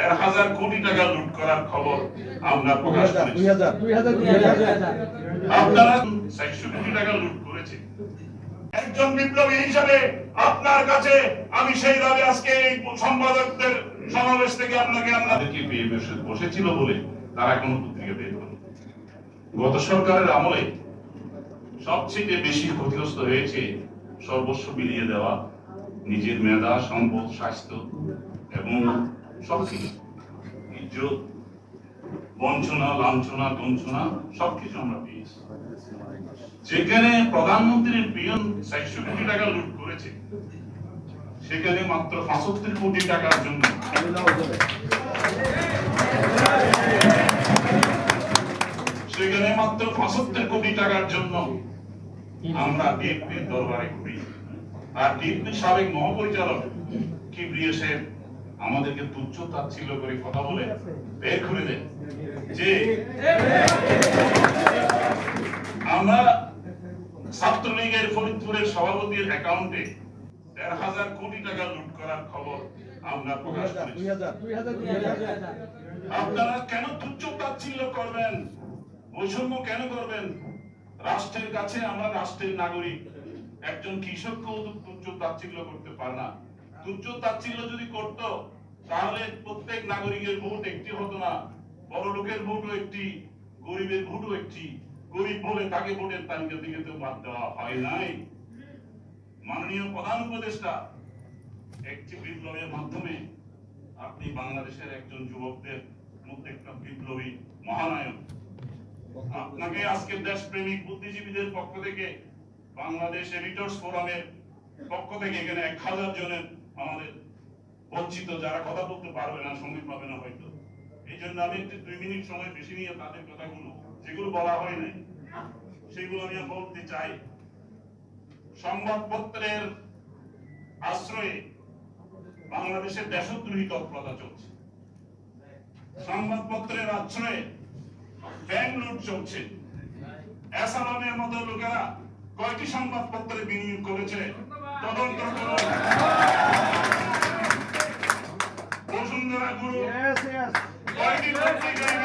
১,৫০০ কোটি টাকা লুট করার খবর আমরা প্রকাশ করেছি। আপনারা ৬০০ কোটি টাকা লুট করেছে। একজন বিপ্লবী হিসাবে আপনার কাছে আমি সেই দাবি আজকে এই সম্পাদকদের সমাবেশ থেকে আপনাদেরকে পেয়ে বসেছিল বলে তারা কোনো পত্রিকা বের করে। গত সরকারের আমলে সবচেয়ে বেশি ক্ষতিগ্রস্ত হয়েছে সর্বস্ব বিলিয়ে দেওয়া, নিজের মেধা, সম্পদ, স্বাস্থ্য এবং সবকিছু, ইজ্জত, বঞ্চনা, লাঞ্ছনা, গঞ্চনা সবকিছু আমরা পেয়েছি। যেখানে প্রধানমন্ত্রীর পিয়ন ৬০০ কোটি টাকা লুট করেছে, সেখানে মাত্র ৭৫ কোটি টাকার জন্য আমরা ডিএমপির দরবারে করি। আর ডিএমপির সাবেক মহাপরিচালক কিবরিয়া সাহেব আমাদেরকে তুচ্ছ তাচ্ছিল্য করে কথা বলে বের করে দেন যে আমরা ছাত্রলীগের ফরিদপুরের সভাপতির অ্যাকাউন্টে ১,৫০০ কোটি টাকা লুট করার খবর আমরা প্রকাশ করেছি। আপনারা কেন তুচ্ছ তাচ্ছিল্য করবেন, বৈষম্য কেন করবেন? রাষ্ট্রের কাছে আমরা রাষ্ট্রের নাগরিক। একজন কৃষককেও তুচ্ছ তাচ্ছিল্য করতে পারে না। তুচ্ছ তাচ্ছিল্য যদি করত তাহলে প্রত্যেক নাগরিকের ভোট একটি হতো না। বড় লোকের ভোটও একটি, গরিবের ভোটও একটি। গরিব বলে তাকে ভোটের তালিকা থেকে তো বাদ দেওয়া হয় নাই। মাননীয় প্রধান উপদেষ্টা, একটি বিপ্লবের মাধ্যমে আপনি বাংলাদেশের একজন যুবকদের মধ্যে একটা বিপ্লবী মহানায়ক। আপনাকে আজকে দেশপ্রেমিক বুদ্ধিজীবীদের পক্ষ থেকে, বাংলাদেশ এডিটর্স ফোরামের পক্ষ থেকে এখানে ১,০০০ জনের আমাদের বঞ্চিত যারা কথা বলতে পারবে না, সময় পাবে না হয়তো, এই জন্য আমি একটু ২ মিনিট সময় বেশি নিয়ে তাদের কথাগুলো যেগুলো বলা হয় নাই সেগুলো আমি বলতে চাই। সংবাদপত্রের আশ্রয়ে বাংলাদেশের দেশদ্রোহী তৎপরতা চলছে। সংবাদপত্রের আশ্রয়ে ব্যাংক লুট চলছে। এসালামের মতো লোকেরা কয়টি সংবাদপত্রে বিনিয়োগ করেছে তদন্ত করুন। বসুন্ধরা গ্রুপ কয়টি পত্রিকায়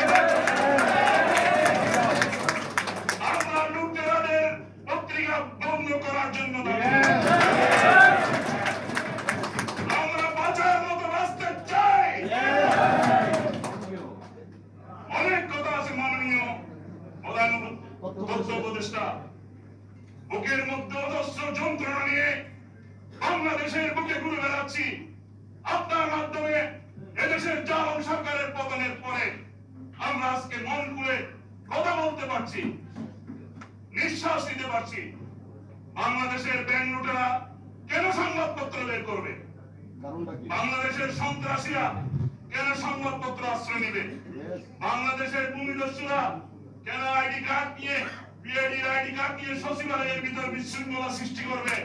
আমরা লুটেরাদের পত্রিকা বন্ধ করার জন্য আমরা বাঁচার মতো রাস্তা চাই। অনেক কথা আছে মাননীয় প্রধান তথ্য উপদেষ্টা। বুকের মধ্যে অজস্র যন্ত্রণা নিয়ে বাংলাদেশের বুকে ঘুরে বেড়াচ্ছি। আপনার মাধ্যমে এদেশের জালেম সরকারের পতনের পরে আমরা আজকে মন খুলে কথা বলতে পারছি, নিঃশ্বাস নিতে পারছি। বাংলাদেশের ব্যাংক লুটেরা কেন সংবাদপত্র বের করবে? বাংলাদেশের সন্ত্রাসীরা কেন সংবাদপত্র আশ্রয় নেবে? বাংলাদেশের ভূমিদস্যুরা কেন আইডি কার্ড নিয়ে, বিআইডির আইডি কার্ড নিয়ে সচিবালয়ের ভিতর বিশৃঙ্খলা সৃষ্টি করবে?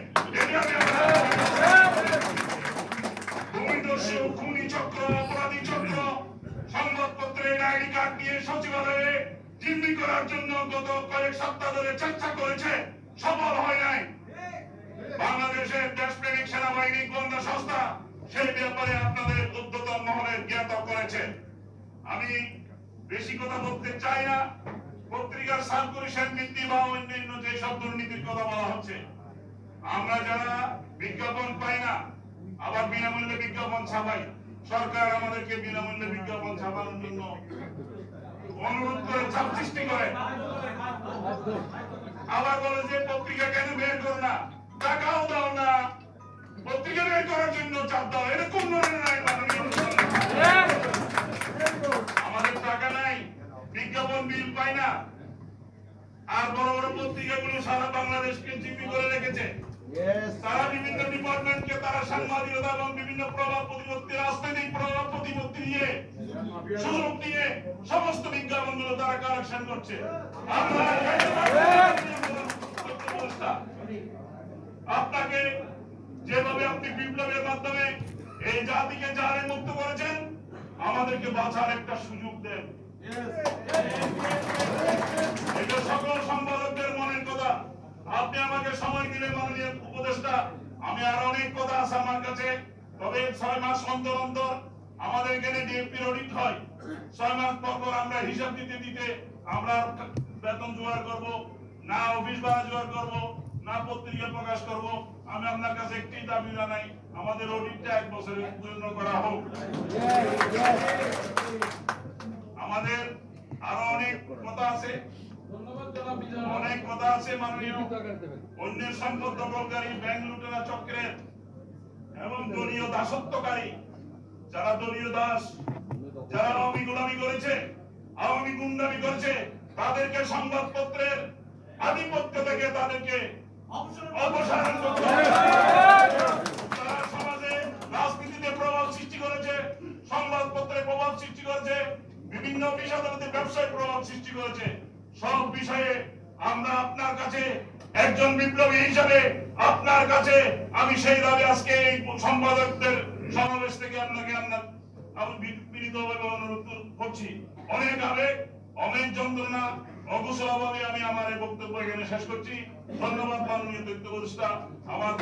ভূমিদস্যু, খুনি চক্র, অপরাধী চক্র সংবাদপত্রের আইডি কার্ড নিয়ে সচিবালয়ে জিম্মি করার জন্য গত কয়েক সপ্তাহ ধরে চেষ্টা করেছে, সফল হয় নাই। বাংলাদেশের দেশপ্রেমিক সেনাবাহিনী গোয়েন্দা সংস্থা সেই ব্যাপারে আপনাদের উদ্যতন মহলের জ্ঞাত করেছে। আমি বেশি কথা বলতে চাই না। পত্রিকার সার্কুলেশন নীতি বা অন্যান্য যেসব দুর্নীতির কথা বলা হচ্ছে, আমরা যারা বিজ্ঞাপন পাই না, আবার বিনামূল্যে বিজ্ঞাপন ছাপাই, সরকার আমাদেরকে বিনামূল্যে বিজ্ঞাপন ছাপানোর জন্য অনুরোধ করে, চাপ সৃষ্টি করে। আবার বলে যে পত্রিকা কেন বের করো না, টাকাও দাও না, পত্রিকা বের করার জন্য চাপ দাও। এটা কোন ধরনের আইন? আমাদের টাকা নাই, বিজ্ঞাপন বিল পাই না, আর বড় বড় পত্রিকাগুলো সারা বাংলাদেশকে জিম্মি করে রেখেছে। তারা বিভিন্ন ডিপার্টমেন্টকে তারা সাংবাদিকতা এবং বিভিন্ন প্রভাব প্রতিপত্তি, রাজনৈতিক প্রভাব প্রতিপত্তি দিয়ে, সুযোগ দিয়ে সমস্ত বিজ্ঞাপনগুলো তারা কালেকশন করছে। আপনাকে যেভাবে আপনি বিপ্লবের মাধ্যমে এই জাতিকে জালে মুক্ত করেছেন, আমাদেরকে বাঁচার একটা সুযোগ দেন। এটা সকল সম্পাদকদের মনের কথা। আপনি আমাকে সময় দিলে মাননীয় উপদেষ্টা, আমি আর অনেক কথা আছে আমার কাছে, তবে 6 মাস অন্তর অন্তর আমাদের এখানে ডিএপি অডিট হয়, 6 মাস পর পর আমরা হিসাব দিতে দিতে আমরা বেতন জোগাড় করব না, অফিস ভাড়া জোগাড় করব না, পত্রিকা প্রকাশ করব। আমি আপনার কাছে একটি দাবি জানাই, আমাদের অডিটটা 1 বছরের জন্য করা হোক। আমাদের আরো অনেক কথা আছে, অনেক কথা আছে মাননীয়। অন্যের সম্পদ দখলকারী, ব্যাংক লুটেরা চক্রের এবং দলীয় দাসত্বকারী, যারা দলীয় দাস, যারা আওয়ামী গোলামি করেছে, আওয়ামী গুন্ডামি করেছে, তাদেরকে সংবাদপত্রের আধিপত্য থেকে তাদেরকে অপসারণ করতে হবে। তারা সমাজে রাজনীতিতে প্রভাব সৃষ্টি করেছে, সংবাদপত্রে প্রভাব সৃষ্টি করেছে, বিভিন্ন অফিস আদালতে ব্যবসায় প্রভাব সৃষ্টি করেছে। সব বিষয়ে আমরা আপনার কাছে একজন বিপ্লবী হিসাবে আপনার কাছে আমি সেই দাবি আজকে এই সম্পাদকদের সমাবেশ থেকে আমি বিনীতভাবে অনুরোধ করছি। অনেক আবেগ, অনেক যন্ত্রণা, অকুশলভাবে আমি আমার এই বক্তব্য এখানে শেষ করছি। ধন্যবাদ মাননীয় তথ্য উপদেষ্টা। আমার